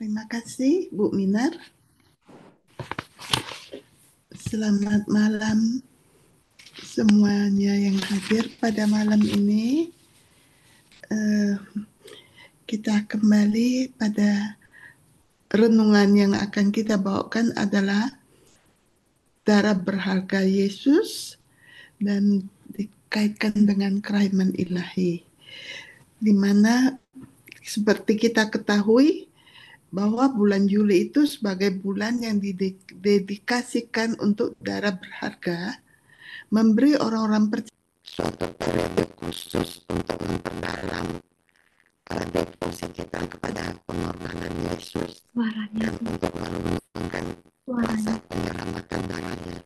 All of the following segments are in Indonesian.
Terima kasih Bu Minar. Selamat malam semuanya yang hadir pada malam ini. Eh, kita kembali pada renungan yang akan kita bawakan adalah darah berharga Yesus dan dikaitkan dengan kerahiman ilahi. Di mana seperti kita ketahui bahwa bulan Juli itu sebagai bulan yang didedikasikan untuk darah berharga, memberi orang-orang percaya suatu periode khusus untuk memperdalam devosi kita kepada pengorbanan Yesus dan untuk merenungkan kuasa penyelamatan darahnya.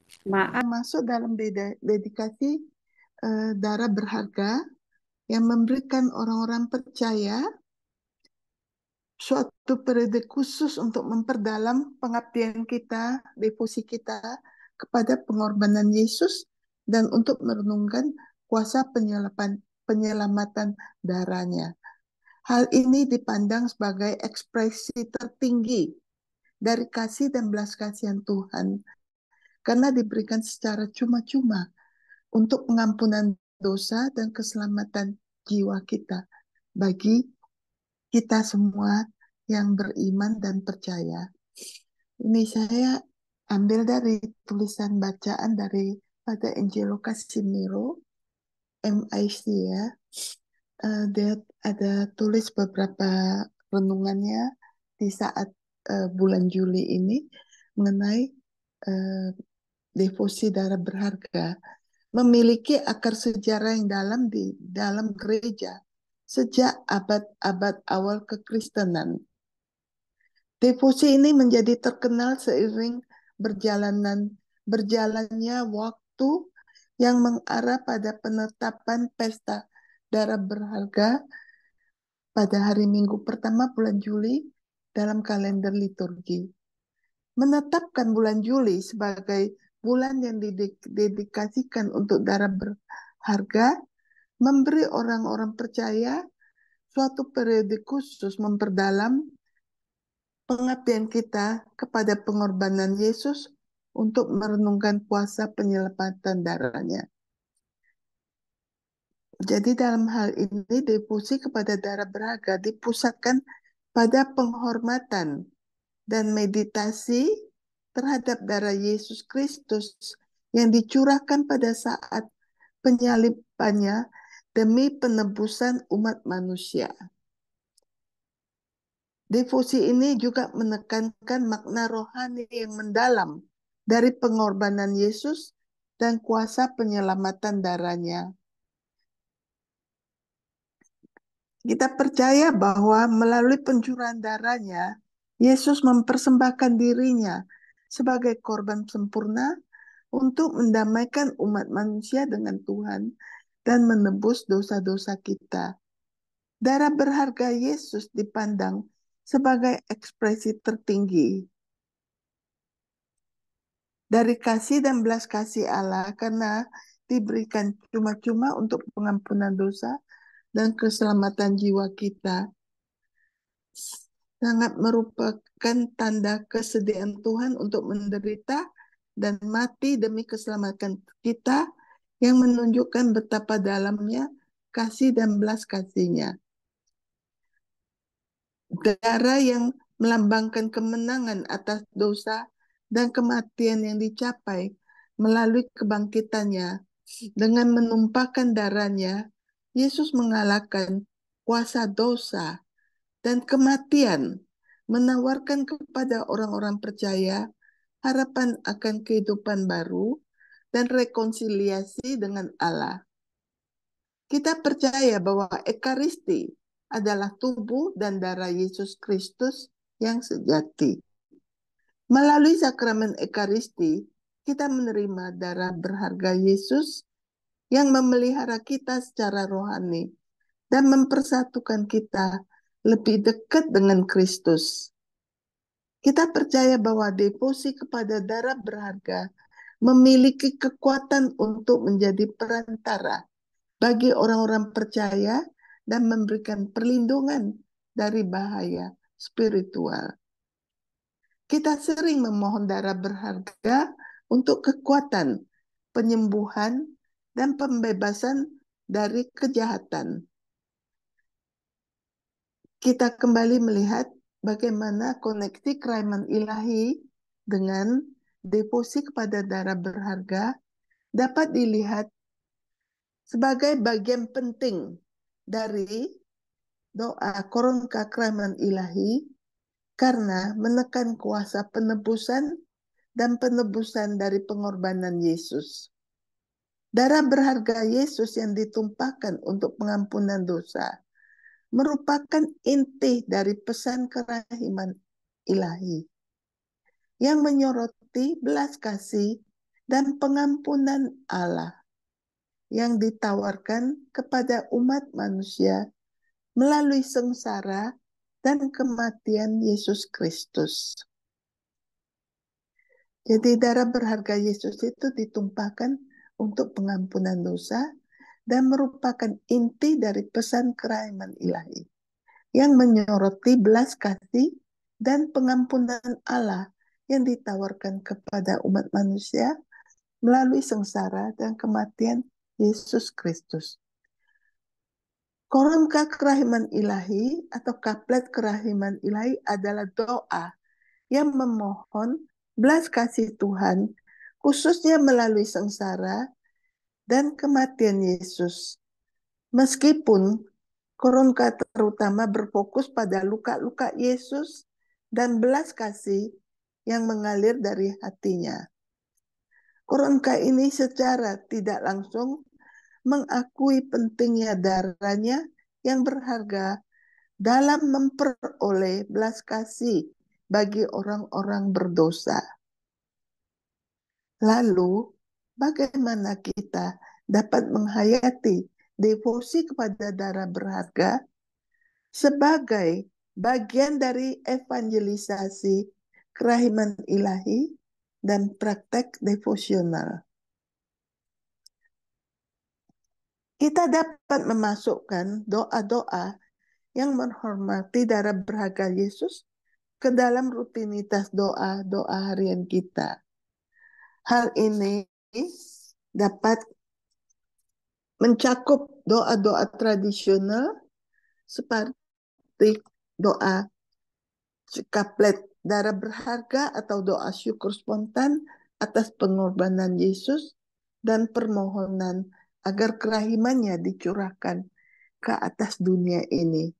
Masuk dalam dedikasi darah berharga yang memberikan orang-orang percaya suatu periode khusus untuk memperdalam pengabdian kita, devosi kita kepada pengorbanan Yesus dan untuk merenungkan kuasa penyelamatan darahnya. Hal ini dipandang sebagai ekspresi tertinggi dari kasih dan belas kasihan Tuhan karena diberikan secara cuma-cuma untuk pengampunan dosa dan keselamatan jiwa kita bagi kita semua yang beriman dan percaya. Ini saya ambil dari tulisan bacaan dari pada Angelo Casimiro, MIC ya. Dia ada tulis beberapa renungannya di saat bulan Juli ini mengenai devosi darah berharga. Memiliki akar sejarah yang dalam di dalam gereja sejak abad-abad awal kekristenan. Devosi ini menjadi terkenal seiring berjalannya waktu yang mengarah pada penetapan pesta darah berharga pada hari Minggu pertama bulan Juli dalam kalender liturgi. Menetapkan bulan Juli sebagai bulan yang didedikasikan untuk darah berharga memberi orang-orang percaya suatu periode khusus memperdalam pengabdian kita kepada pengorbanan Yesus untuk merenungkan kuasa penyelamatan darahnya. Jadi dalam hal ini devosi kepada darah berharga dipusatkan pada penghormatan dan meditasi terhadap darah Yesus Kristus yang dicurahkan pada saat penyalibannya demi penebusan umat manusia. Devosi ini juga menekankan makna rohani yang mendalam dari pengorbanan Yesus dan kuasa penyelamatan darahnya. Kita percaya bahwa melalui pencurahan darahnya, Yesus mempersembahkan dirinya sebagai korban sempurna untuk mendamaikan umat manusia dengan Tuhan dan menebus dosa-dosa kita. Darah berharga Yesus dipandang sebagai ekspresi tertinggi dari kasih dan belas kasih Allah karena diberikan cuma-cuma untuk pengampunan dosa dan keselamatan jiwa kita. Sangat merupakan tanda kesediaan Tuhan untuk menderita dan mati demi keselamatan kita yang menunjukkan betapa dalamnya kasih dan belas kasih-Nya. Darah yang melambangkan kemenangan atas dosa dan kematian yang dicapai melalui kebangkitannya. Dengan menumpahkan darahnya, Yesus mengalahkan kuasa dosa dan kematian, menawarkan kepada orang-orang percaya harapan akan kehidupan baru dan rekonsiliasi dengan Allah. Kita percaya bahwa Ekaristi adalah tubuh dan darah Yesus Kristus yang sejati. Melalui sakramen Ekaristi, kita menerima darah berharga Yesus yang memelihara kita secara rohani dan mempersatukan kita lebih dekat dengan Kristus. Kita percaya bahwa devosi kepada darah berharga memiliki kekuatan untuk menjadi perantara bagi orang-orang percaya dan memberikan perlindungan dari bahaya spiritual. Kita sering memohon darah berharga untuk kekuatan, penyembuhan, dan pembebasan dari kejahatan. Kita kembali melihat bagaimana koneksi kerahiman ilahi dengan devosi kepada darah berharga dapat dilihat sebagai bagian penting dari doa koron kerahiman ilahi karena menekan kuasa penebusan dan penebusan dari pengorbanan Yesus. Darah berharga Yesus yang ditumpahkan untuk pengampunan dosa merupakan inti dari pesan kerahiman ilahi yang menyoroti belas kasih dan pengampunan Allah yang ditawarkan kepada umat manusia melalui sengsara dan kematian Yesus Kristus. Jadi darah berharga Yesus itu ditumpahkan untuk pengampunan dosa dan merupakan inti dari pesan kerahiman ilahi yang menyoroti belas kasih dan pengampunan Allah yang ditawarkan kepada umat manusia melalui sengsara dan kematian Yesus Kristus. Koronka kerahiman ilahi atau kaplet kerahiman ilahi adalah doa yang memohon belas kasih Tuhan khususnya melalui sengsara dan kematian Yesus. Meskipun koronka terutama berfokus pada luka-luka Yesus dan belas kasih yang mengalir dari hatinya. Koronka ini secara tidak langsung mengakui pentingnya darahnya yang berharga dalam memperoleh belas kasih bagi orang-orang berdosa. Lalu, bagaimana kita dapat menghayati devosi kepada darah berharga sebagai bagian dari evangelisasi kerahiman ilahi dan praktek devosional? Kita dapat memasukkan doa-doa yang menghormati darah berharga Yesus ke dalam rutinitas doa-doa harian kita. Hal ini dapat mencakup doa-doa tradisional seperti doa kaplet darah berharga atau doa syukur spontan atas pengorbanan Yesus dan permohonan agar kerahimannya dicurahkan ke atas dunia ini.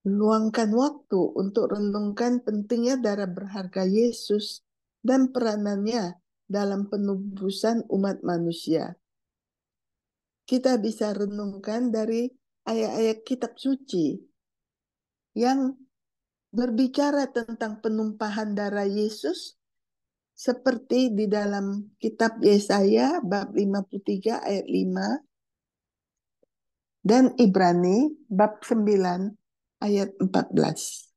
Luangkan waktu untuk renungkan pentingnya darah berharga Yesus dan peranannya dalam penebusan umat manusia. Kita bisa renungkan dari ayat-ayat kitab suci yang berbicara tentang penumpahan darah Yesus seperti di dalam kitab Yesaya bab 53 ayat 5 dan Ibrani bab 9 ayat 14.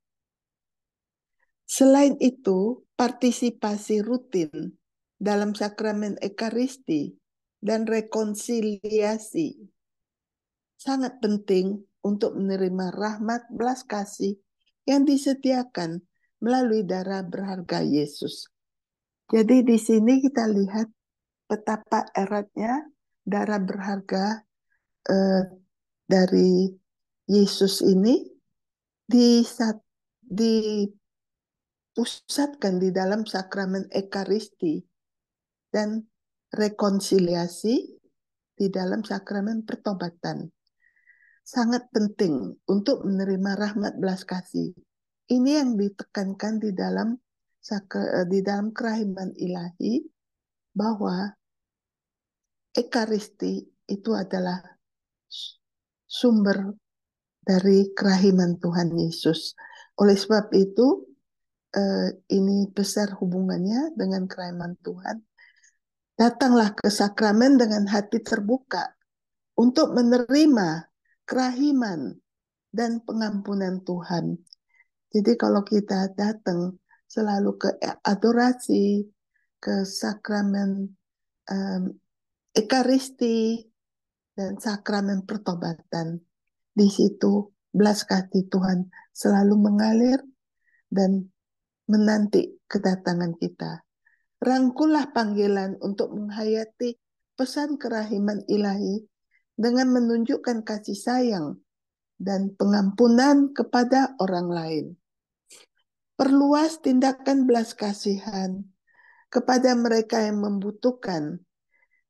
Selain itu, partisipasi rutin dalam sakramen Ekaristi dan rekonsiliasi sangat penting untuk menerima rahmat belas kasih yang disediakan melalui darah berharga Yesus. Jadi di sini kita lihat betapa eratnya darah berharga dari Yesus ini dipusatkan di dalam sakramen Ekaristi dan rekonsiliasi di dalam sakramen pertobatan. Sangat penting untuk menerima rahmat belas kasih. Ini yang ditekankan di dalam kerahiman ilahi bahwa Ekaristi itu adalah sumber dari kerahiman Tuhan Yesus. Oleh sebab itu, ini besar hubungannya dengan kerahiman Tuhan. Datanglah ke sakramen dengan hati terbuka untuk menerima kerahiman dan pengampunan Tuhan. Jadi kalau kita datang selalu ke adorasi, ke sakramen Ekaristi, dan sakramen pertobatan, di situ belas kasih Tuhan selalu mengalir dan menanti kedatangan kita. Rangkullah panggilan untuk menghayati pesan kerahiman ilahi dengan menunjukkan kasih sayang dan pengampunan kepada orang lain. Perluas tindakan belas kasihan kepada mereka yang membutuhkan,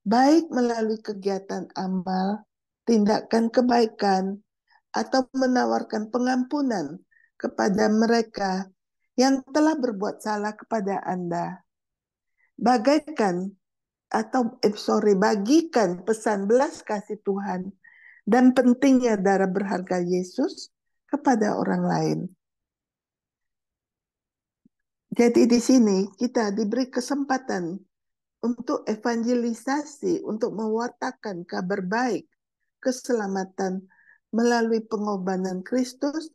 baik melalui kegiatan amal, tindakan kebaikan, atau menawarkan pengampunan kepada mereka yang telah berbuat salah kepada Anda. Bagikan pesan belas kasih Tuhan dan pentingnya darah berharga Yesus kepada orang lain. Jadi di sini kita diberi kesempatan untuk evangelisasi, untuk mewartakan kabar baik, keselamatan melalui pengorbanan Kristus,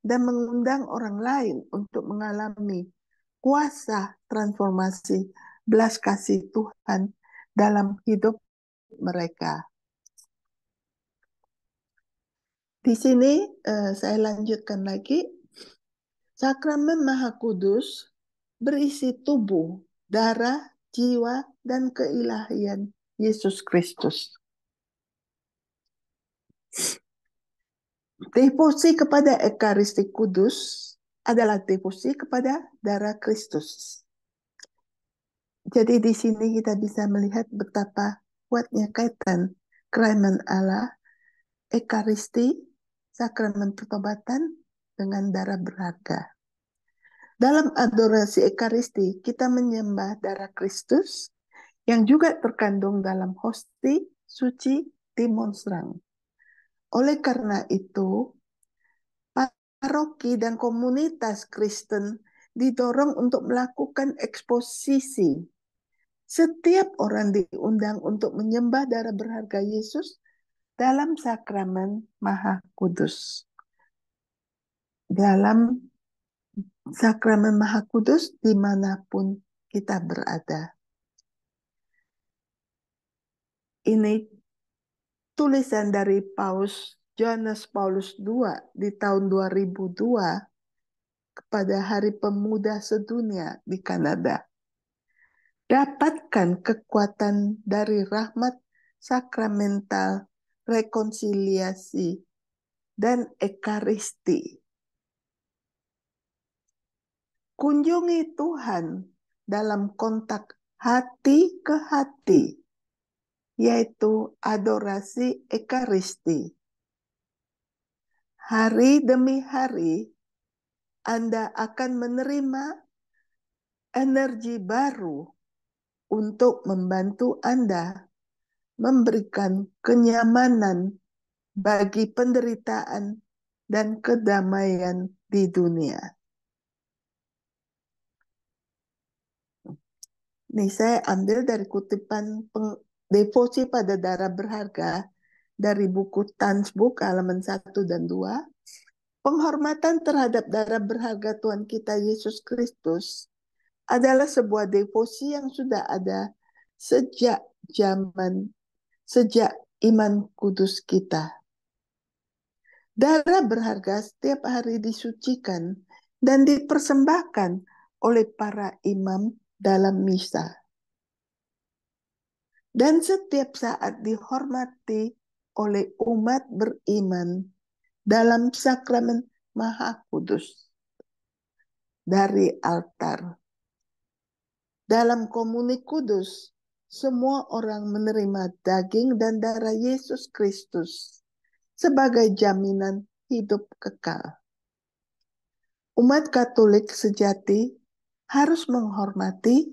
dan mengundang orang lain untuk mengalami kuasa transformasi belas kasih Tuhan dalam hidup mereka. Di sini saya lanjutkan lagi. Sakramen Maha Kudus berisi tubuh, darah, jiwa, dan keilahian Yesus Kristus. Devosi kepada Ekaristi Kudus adalah devosi kepada darah Kristus. Jadi di sini kita bisa melihat betapa kuatnya kaitan kerahiman Allah, Ekaristi, sakramen pertobatan dengan darah berharga. Dalam adorasi Ekaristi, kita menyembah darah Kristus yang juga terkandung dalam hosti suci demonstran. Oleh karena itu, paroki dan komunitas Kristen didorong untuk melakukan eksposisi. Setiap orang diundang untuk menyembah darah berharga Yesus dalam sakramen Maha Kudus. Dalam sakramen Maha Kudus dimanapun kita berada. Ini tulisan dari Paus Johannes Paulus II di tahun 2002 kepada Hari Pemuda Sedunia di Kanada. Dapatkan kekuatan dari rahmat sakramental, rekonsiliasi, dan ekaristi. Kunjungi Tuhan dalam kontak hati ke hati, yaitu adorasi ekaristi. Hari demi hari, Anda akan menerima energi baru untuk membantu Anda memberikan kenyamanan bagi penderitaan dan kedamaian di dunia. Nih saya ambil dari kutipan devosi pada darah berharga dari buku Tanzbuch halaman 1 dan 2. Penghormatan terhadap darah berharga Tuhan kita Yesus Kristus adalah sebuah devosi yang sudah ada sejak iman kudus kita. Darah berharga setiap hari disucikan dan dipersembahkan oleh para imam dalam misa. Dan setiap saat dihormati oleh umat beriman dalam sakramen Maha Kudus dari altar. Dalam komuni kudus, semua orang menerima daging dan darah Yesus Kristus sebagai jaminan hidup kekal. Umat Katolik sejati harus menghormati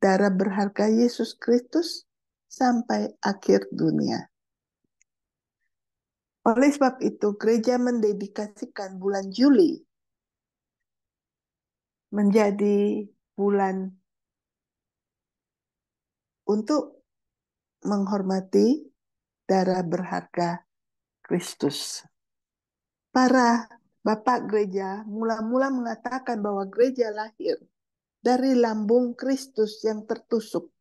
darah berharga Yesus Kristus sampai akhir dunia. Oleh sebab itu, gereja mendedikasikan bulan Juli menjadi bulan untuk menghormati darah berharga Kristus. Para bapak gereja mula-mula mengatakan bahwa gereja lahir dari lambung Kristus yang tertusuk.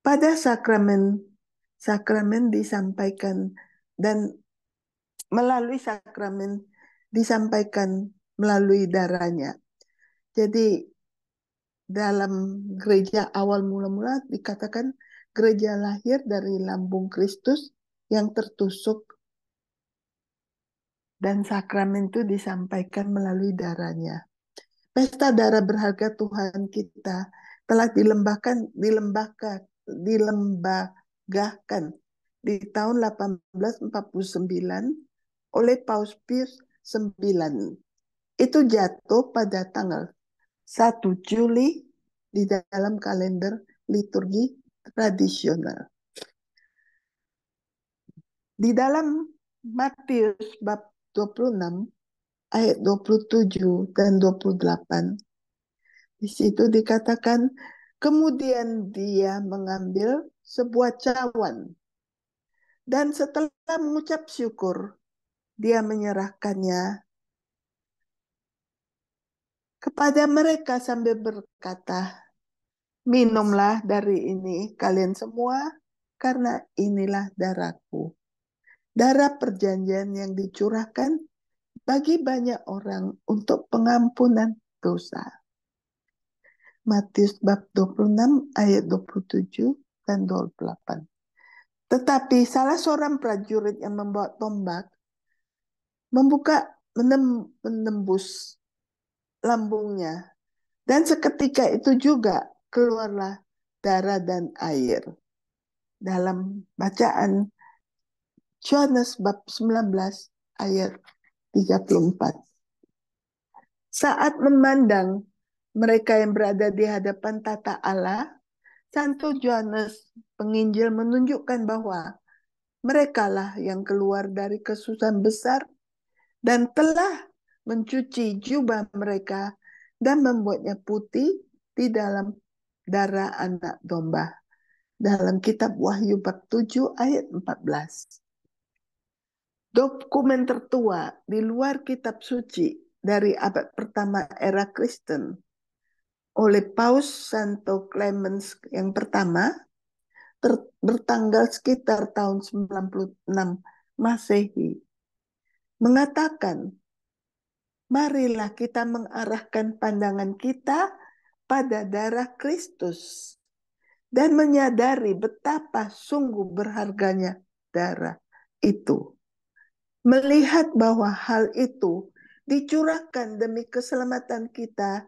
Pada sakramen disampaikan dan melalui sakramen disampaikan melalui darahnya. Jadi dalam gereja awal mula-mula dikatakan gereja lahir dari lambung Kristus yang tertusuk dan sakramen itu disampaikan melalui darahnya. Pesta darah berharga Tuhan kita telah dilembagakan di tahun 1849 oleh Paus Pius IX. Itu jatuh pada tanggal 1 Juli di dalam kalender liturgi tradisional. Di dalam Matius bab 26 ayat 27 dan 28, di situ dikatakan, kemudian dia mengambil sebuah cawan dan setelah mengucap syukur, dia menyerahkannya kepada mereka sambil berkata, minumlah dari ini kalian semua, karena inilah darahku. Darah perjanjian yang dicurahkan bagi banyak orang untuk pengampunan dosa. Matius bab 26 ayat 27 dan 28. Tetapi salah seorang prajurit yang membawa tombak menembus lambungnya, dan seketika itu juga keluarlah darah dan air. Dalam bacaan Yohanes bab 19 ayat 34. Saat memandang mereka yang berada di hadapan tata Allah, Santo Yohanes Penginjil menunjukkan bahwa merekalah yang keluar dari kesusahan besar dan telah mencuci jubah mereka dan membuatnya putih di dalam darah anak domba. Dalam kitab Wahyu bab 7 ayat 14. Dokumen tertua di luar kitab suci dari abad pertama era Kristen oleh Paus Santo Clemens yang pertama bertanggal sekitar tahun 96 Masehi mengatakan, marilah kita mengarahkan pandangan kita pada darah Kristus dan menyadari betapa sungguh berharganya darah itu. Melihat bahwa hal itu dicurahkan demi keselamatan kita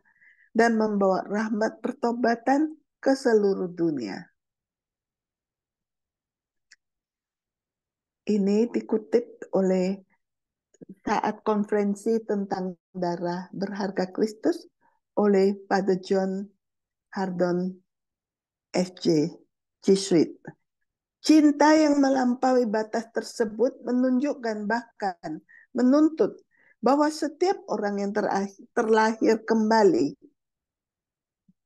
dan membawa rahmat pertobatan ke seluruh dunia. Ini dikutip oleh saat konferensi tentang darah berharga Kristus oleh Father John Hardon SJ, Jesuit. Cinta yang melampaui batas tersebut menunjukkan bahkan menuntut bahwa setiap orang yang terlahir kembali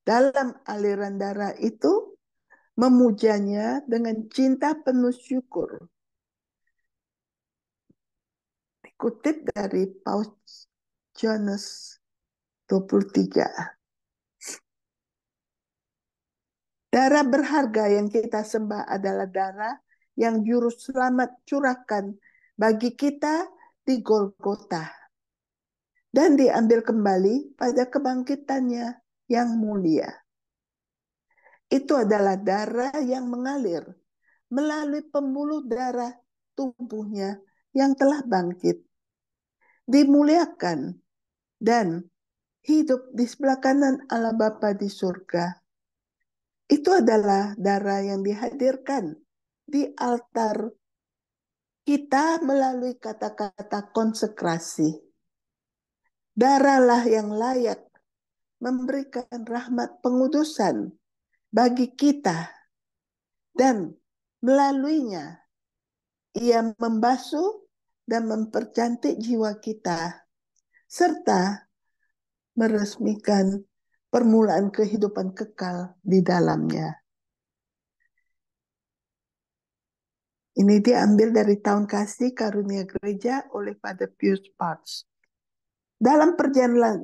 dalam aliran darah itu memujanya dengan cinta penuh syukur. Dikutip dari Paus Yohanes 23. Darah berharga yang kita sembah adalah darah yang juru selamat curahkan bagi kita di Golgota dan diambil kembali pada kebangkitannya yang mulia. Itu adalah darah yang mengalir melalui pembuluh darah tubuhnya yang telah bangkit, dimuliakan, dan hidup di sebelah kanan Allah Bapa di surga. Itu adalah darah yang dihadirkan di altar kita melalui kata-kata konsekrasi. Darahlah yang layak memberikan rahmat pengudusan bagi kita, dan melaluinya ia membasuh dan mempercantik jiwa kita, serta meresmikan permulaan kehidupan kekal di dalamnya. Ini diambil dari Tahun Kasih Karunia Gereja oleh Father Pius Parts. Dalam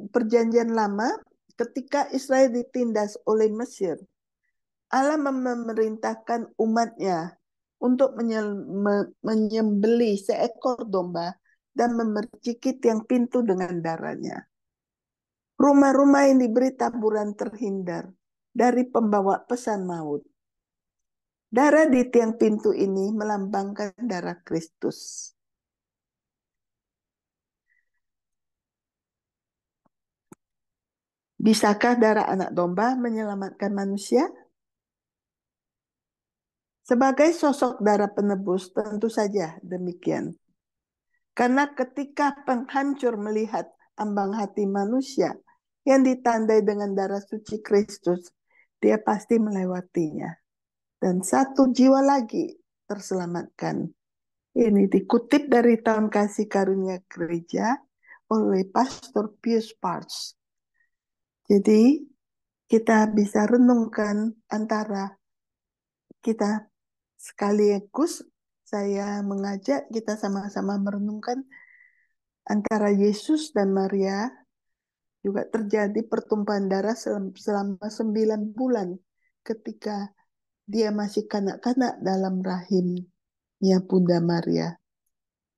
perjanjian lama, ketika Israel ditindas oleh Mesir, Allah memerintahkan umatnya untuk menyembelih seekor domba dan memerciki tiang pintu dengan darahnya. Rumah-rumah yang diberi taburan terhindar dari pembawa pesan maut. Darah di tiang pintu ini melambangkan darah Kristus. Bisakah darah anak domba menyelamatkan manusia? Sebagai sosok darah penebus, tentu saja demikian. Karena ketika penghancur melihat ambang hati manusia yang ditandai dengan darah suci Kristus, dia pasti melewatinya. Dan satu jiwa lagi terselamatkan. Ini dikutip dari Tahun Kasih Karunia Gereja oleh Pastor Pius Parts. Jadi kita bisa renungkan antara kita sekaligus saya mengajak kita sama-sama merenungkan antara Yesus dan Maria juga terjadi pertumpahan darah selama 9 bulan ketika dia masih kanak-kanak dalam rahimnya Bunda Maria.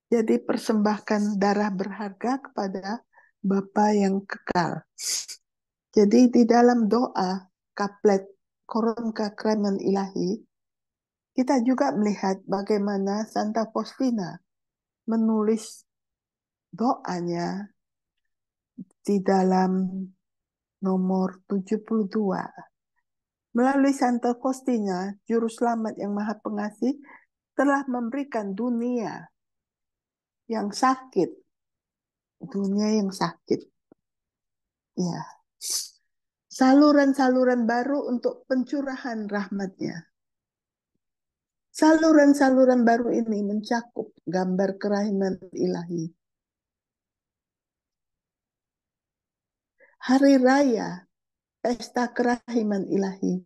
Jadi persembahkan darah berharga kepada Bapa yang kekal. Jadi di dalam doa kaplet Koronka Kremen Ilahi, kita juga melihat bagaimana Santa Faustina menulis doanya di dalam nomor 72. Melalui Santa Faustina, Juru Selamat yang Maha Pengasih telah memberikan dunia yang sakit. Dunia yang sakit. Ya. Saluran-saluran baru untuk pencurahan rahmat-Nya. Saluran-saluran baru ini mencakup gambar kerahiman ilahi. Hari raya, pesta kerahiman ilahi,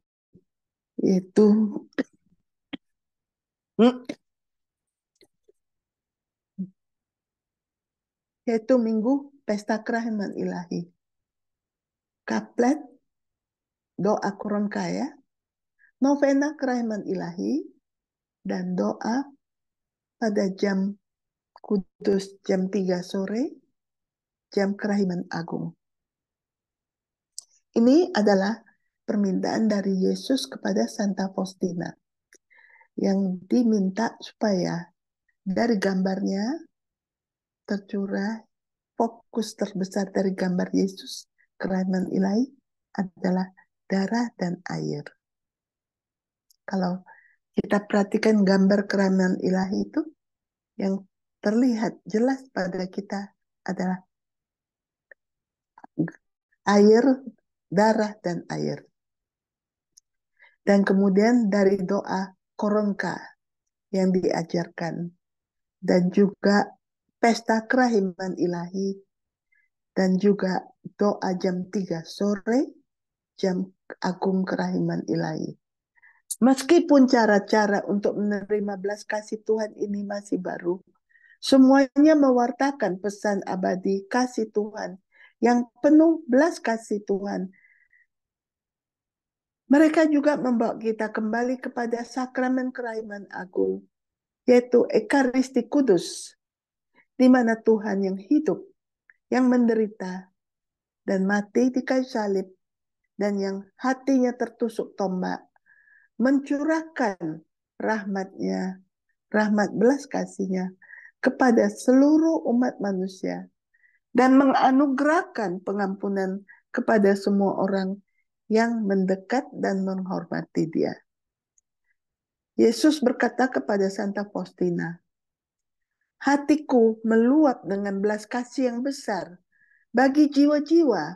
yaitu Minggu Pesta Kerahiman Ilahi. Kaplet, doa Koronkaya, novena Kerahiman Ilahi, dan doa pada jam Kudus jam 3 sore, jam Kerahiman Agung. Ini adalah permintaan dari Yesus kepada Santa Faustina yang diminta supaya dari gambarnya tercurah fokus terbesar dari gambar Yesus kerahiman ilahi adalah darah dan air. Kalau kita perhatikan gambar kerahiman ilahi itu, yang terlihat jelas pada kita adalah air, darah, dan air. Dan kemudian dari doa koronka yang diajarkan, dan juga pesta kerahiman ilahi, dan juga doa jam 3 sore, jam agung kerahiman ilahi. Meskipun cara-cara untuk menerima belas kasih Tuhan ini masih baru, semuanya mewartakan pesan abadi kasih Tuhan yang penuh belas kasih Tuhan. Mereka juga membawa kita kembali kepada sakramen kerahiman agung, yaitu Ekaristi Kudus, di mana Tuhan yang hidup, yang menderita, dan mati di kayu salib, dan yang hatinya tertusuk tombak, mencurahkan rahmat-Nya, rahmat belas kasih-Nya kepada seluruh umat manusia, dan menganugerahkan pengampunan kepada semua orang yang mendekat dan menghormati Dia. Yesus berkata kepada Santa Faustina, hatiku meluap dengan belas kasih yang besar bagi jiwa-jiwa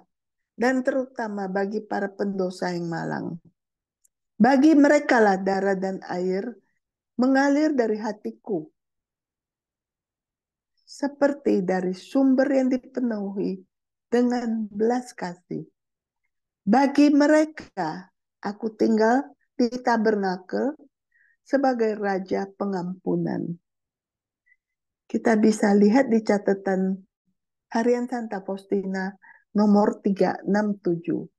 dan terutama bagi para pendosa yang malang. Bagi mereka lah darah dan air mengalir dari hatiku, seperti dari sumber yang dipenuhi dengan belas kasih. Bagi mereka, aku tinggal di tabernakel sebagai Raja Pengampunan. Kita bisa lihat di catatan Harian Santa Faustina nomor 367.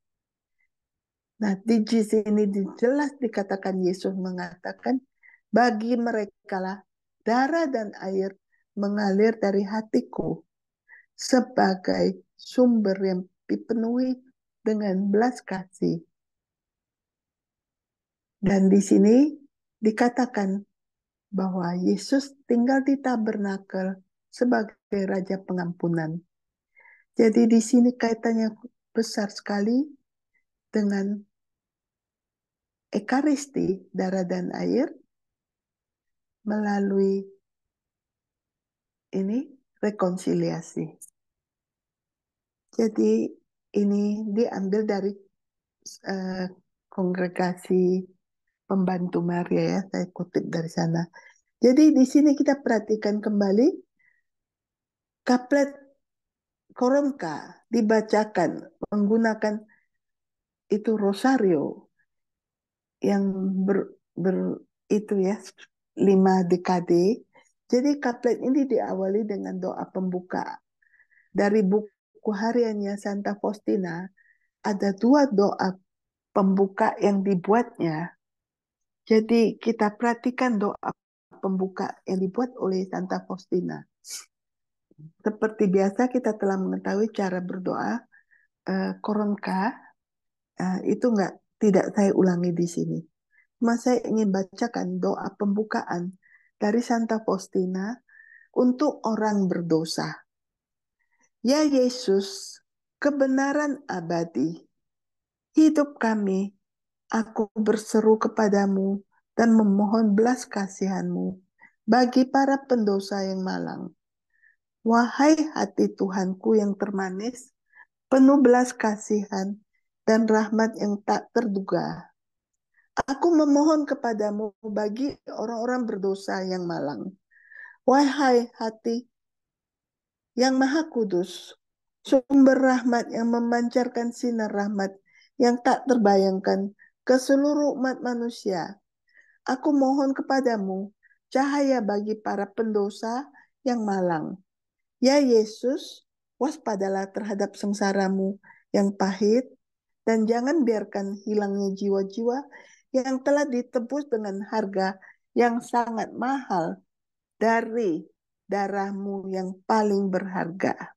Nah, di sini jelas dikatakan Yesus mengatakan, bagi mereka lah darah dan air mengalir dari hatiku sebagai sumber yang dipenuhi dengan belas kasih. Dan di sini dikatakan bahwa Yesus tinggal di tabernakel sebagai Raja Pengampunan. Jadi di sini kaitannya besar sekali dengan Ekaristi, darah dan air, melalui ini rekonsiliasi. Jadi ini diambil dari kongregasi pembantu Maria ya, saya kutip dari sana. Jadi di sini kita perhatikan kembali kaplet Koronka dibacakan menggunakan itu rosario yang itu ya 5 dekade. Jadi kaplet ini diawali dengan doa pembuka. Dari buku hariannya Santa Faustina ada 2 doa pembuka yang dibuatnya. Jadi kita perhatikan doa pembuka yang dibuat oleh Santa Faustina. Seperti biasa kita telah mengetahui cara berdoa Koronka, itu tidak saya ulangi di sini. Cuma saya ingin bacakan doa pembukaan dari Santa Faustina untuk orang berdosa. Ya Yesus, kebenaran abadi, hidup kami, aku berseru kepadamu dan memohon belas kasihanmu bagi para pendosa yang malang. Wahai hati Tuhanku yang termanis, penuh belas kasihan dan rahmat yang tak terduga. Aku memohon kepadamu bagi orang-orang berdosa yang malang. Wahai hati yang maha kudus, sumber rahmat yang memancarkan sinar rahmat yang tak terbayangkan ke seluruh umat manusia. Aku mohon kepadamu, cahaya bagi para pendosa yang malang. Ya Yesus, waspadalah terhadap sengsaramu yang pahit, dan jangan biarkan hilangnya jiwa-jiwa yang telah ditebus dengan harga yang sangat mahal dari darahmu yang paling berharga.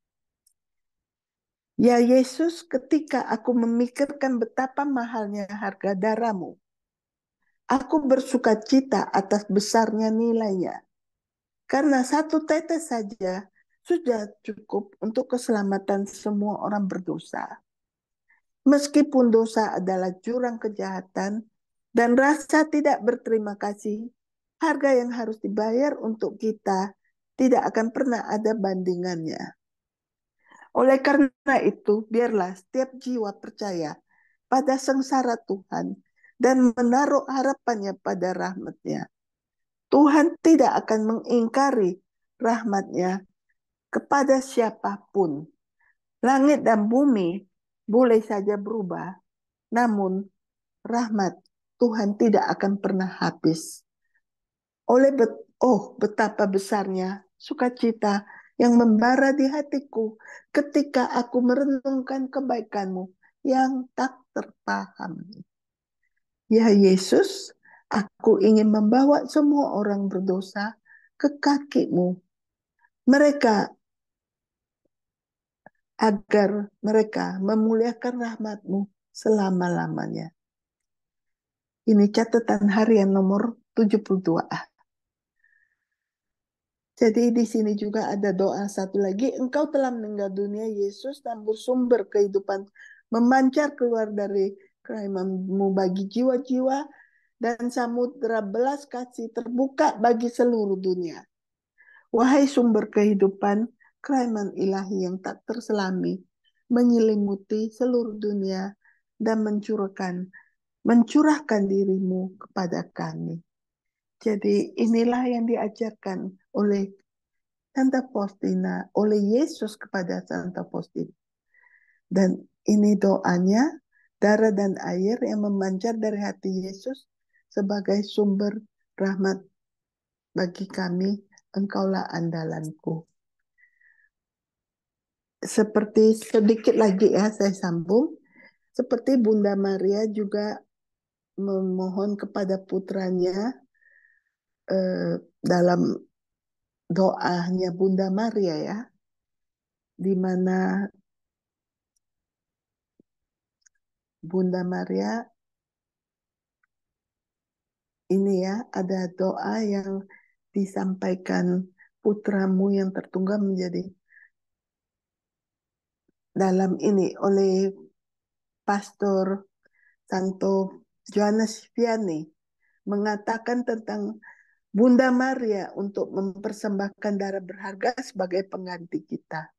Ya Yesus, ketika aku memikirkan betapa mahalnya harga darahmu, aku bersuka cita atas besarnya nilainya. Karena 1 tetes saja sudah cukup untuk keselamatan semua orang berdosa. Meskipun dosa adalah jurang kejahatan dan rasa tidak berterima kasih, harga yang harus dibayar untuk kita tidak akan pernah ada bandingannya. Oleh karena itu, biarlah setiap jiwa percaya pada sengsara Tuhan dan menaruh harapannya pada rahmat-Nya. Tuhan tidak akan mengingkari rahmat-Nya kepada siapapun. Langit dan bumi boleh saja berubah, namun rahmat Tuhan tidak akan pernah habis. Betapa besarnya sukacita yang membara di hatiku ketika aku merenungkan kebaikanmu yang tak terpahami. Ya Yesus, aku ingin membawa semua orang berdosa ke kaki-Mu. Mereka agar mereka memuliakan rahmat-Mu selama-lamanya. Ini catatan harian nomor 72. Jadi di sini juga ada doa satu lagi. Engkau telah meninggal dunia, Yesus, dan bersumber kehidupan memancar keluar dari kerahimanmu bagi jiwa-jiwa, dan samudera belas kasih terbuka bagi seluruh dunia. Wahai sumber kehidupan, kerahiman ilahi yang tak terselami, menyelimuti seluruh dunia dan mencurahkan dirimu kepada kami. Jadi inilah yang diajarkan oleh Santa Faustina, oleh Yesus kepada Santa Faustina. Dan ini doanya, darah dan air yang memancar dari hati Yesus sebagai sumber rahmat bagi kami, engkaulah andalanku. Seperti sedikit lagi ya saya sambung, seperti Bunda Maria juga memohon kepada putranya dalam doanya Bunda Maria ya, di mana Bunda Maria ini ya, ada doa yang disampaikan putramu yang tertunggal menjadi dalam ini oleh Pastor Santo Johannes Vianney mengatakan tentang Bunda Maria untuk mempersembahkan darah berharga sebagai pengganti kita.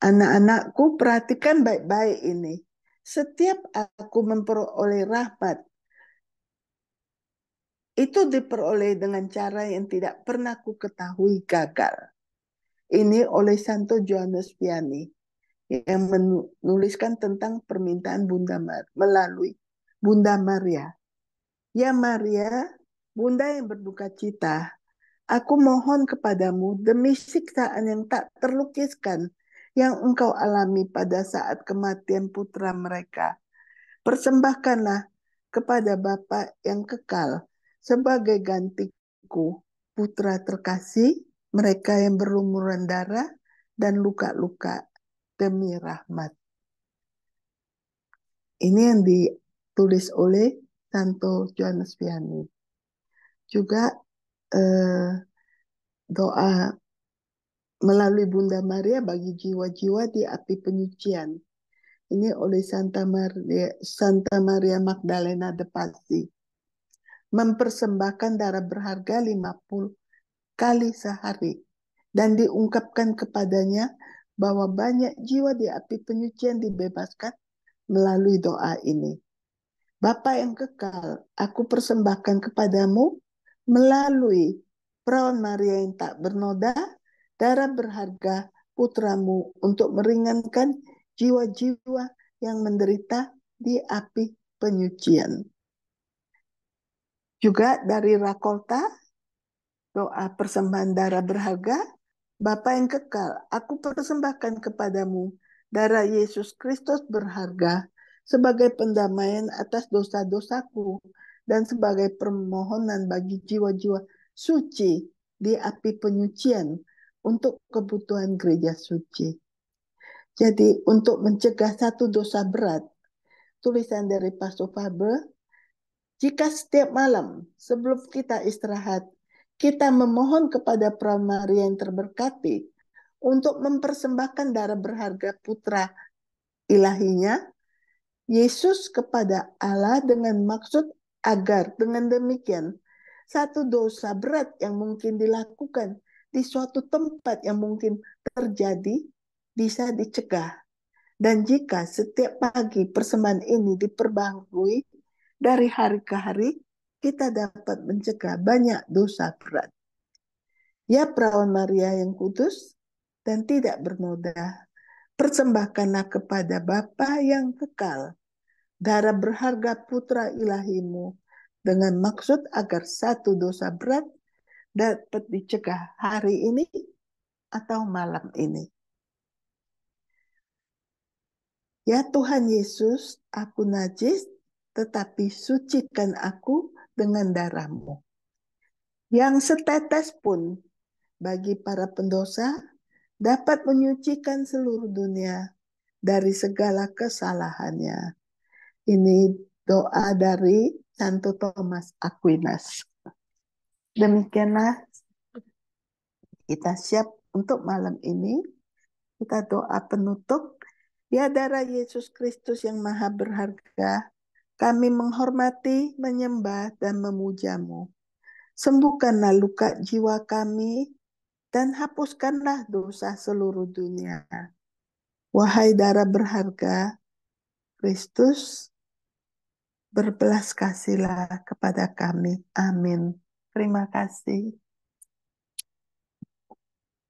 Anak-anakku, perhatikan baik-baik ini. Setiap aku memperoleh rahmat, itu diperoleh dengan cara yang tidak pernah ku ketahui gagal. Ini oleh Santo Johannes Vianney yang menuliskan tentang permintaan Bunda Maria melalui Bunda Maria. Ya Maria, Bunda yang berduka cita, aku mohon kepadamu demi siksaan yang tak terlukiskan yang engkau alami pada saat kematian putra mereka. Persembahkanlah kepada Bapa yang kekal sebagai gantiku putra terkasih mereka yang berlumuran darah dan luka-luka demi rahmat. Ini yang ditulis oleh Santo Johannes Vianney. Juga doa melalui Bunda Maria bagi jiwa-jiwa di api penyucian. Ini oleh Santa Maria Magdalena de Pazzi. Mempersembahkan darah berharga 50 kali sehari. Dan diungkapkan kepadanya bahwa banyak jiwa di api penyucian dibebaskan melalui doa ini. Bapa yang kekal, aku persembahkan kepadamu melalui perawan Maria yang tak bernoda, darah berharga putramu untuk meringankan jiwa-jiwa yang menderita di api penyucian. Juga dari Rakolta, doa persembahan darah berharga, Bapa yang kekal, aku persembahkan kepadamu darah Yesus Kristus berharga sebagai pendamaian atas dosa-dosaku dan sebagai permohonan bagi jiwa-jiwa suci di api penyucian untuk kebutuhan gereja suci. Jadi untuk mencegah satu dosa berat, tulisan dari Pastor Faber, jika setiap malam sebelum kita istirahat, kita memohon kepada Perawan Maria yang terberkati untuk mempersembahkan darah berharga putra ilahinya, Yesus kepada Allah dengan maksud agar dengan demikian satu dosa berat yang mungkin dilakukan di suatu tempat yang mungkin terjadi bisa dicegah. Dan jika setiap pagi persembahan ini diperbaharui dari hari ke hari, kita dapat mencegah banyak dosa berat. Ya Perawan Maria yang kudus dan tidak bernoda, persembahkanlah kepada Bapa yang kekal darah berharga putra ilahimu dengan maksud agar satu dosa berat dapat dicegah hari ini atau malam ini. Ya Tuhan Yesus, aku najis, tetapi sucikan aku dengan darah-Mu. Yang setetes pun bagi para pendosa dapat menyucikan seluruh dunia dari segala kesalahannya. Ini doa dari Santo Thomas Aquinas. Demikianlah kita siap untuk malam ini. Kita doa penutup. Ya darah Yesus Kristus yang maha berharga, kami menghormati, menyembah, dan memujamu. Sembuhkanlah luka jiwa kami dan hapuskanlah dosa seluruh dunia. Wahai darah berharga, Kristus, berbelas kasihlah kepada kami. Amin. Terima kasih.